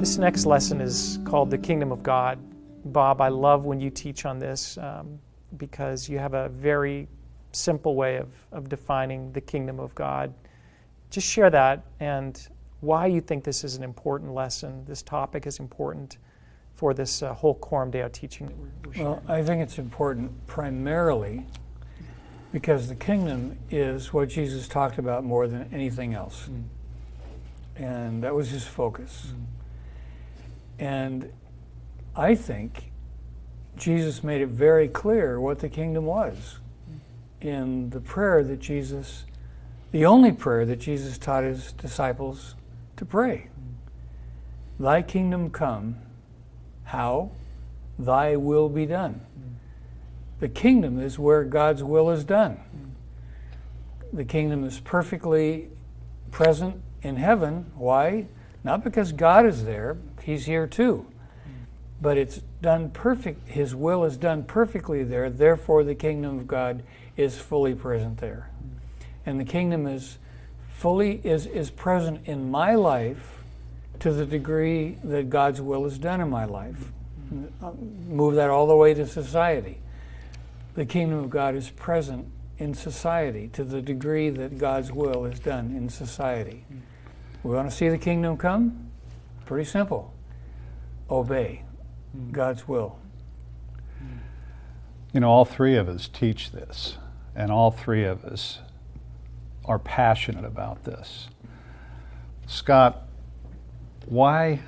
This next lesson is called The Kingdom of God. Bob, I love when you teach on this because you have a very simple way of defining the kingdom of God. Just share that and why you think this is an important lesson, this topic is important for this whole Coram Deo teaching that we're sharing. Well, I think it's important primarily because the kingdom is what Jesus talked about more than anything else. And that was his focus. And I think Jesus made it very clear what the kingdom was in the prayer that Jesus, the only prayer that Jesus taught his disciples to pray. Thy kingdom come, how? Thy will be done. The kingdom is where God's will is done. The kingdom is perfectly present in heaven. Why? Not because God is there, he's here too. But it's done perfect, his will is done perfectly there, therefore the kingdom of God is fully present there. And the kingdom is present in my life to the degree that God's will is done in my life. Move that all the way to society. The kingdom of God is present in society to the degree that God's will is done in society. We want to see the kingdom come? Pretty simple. Obey God's will. You know, all three of us teach this, and all three of us are passionate about this. Scott, why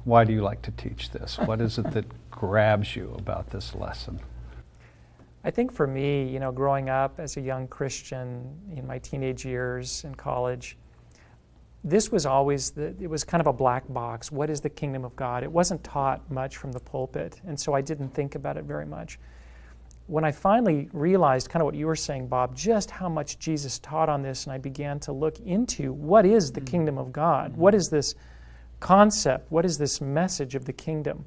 do you like to teach this? What is it that grabs you about this lesson? I think for me, you know, growing up as a young Christian in my teenage years in college, this was always, it was kind of a black box. What is the kingdom of God? It wasn't taught much from the pulpit, and so I didn't think about it very much. When I finally realized kind of what you were saying, Bob, just how much Jesus taught on this, and I began to look into what is the kingdom of God? What is this concept? What is this message of the kingdom?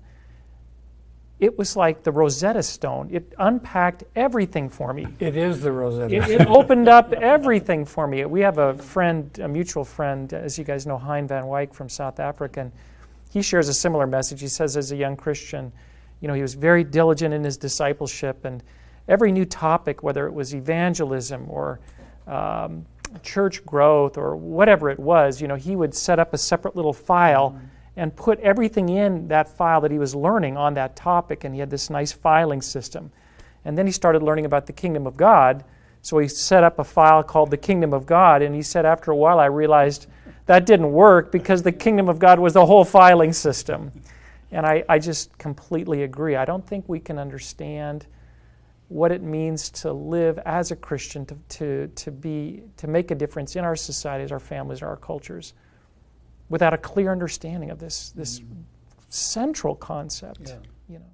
It was like the Rosetta Stone. It unpacked everything for me. It is the Rosetta Stone. It opened up everything for me. We have a friend, a mutual friend, as you guys know, Hein van Wyk from South Africa, and he shares a similar message. He says as a young Christian, you know, he was very diligent in his discipleship, and every new topic, whether it was evangelism or church growth or whatever it was, you know, he would set up a separate little file and put everything in that file that he was learning on that topic, and he had this nice filing system. And then he started learning about the kingdom of God, so he set up a file called the kingdom of God, and he said after a while I realized that didn't work because the kingdom of God was the whole filing system. And I just completely agree. I don't think we can understand what it means to live as a Christian, to make a difference in our societies, our families, our cultures, without a clear understanding of this central concept. Yeah. You know.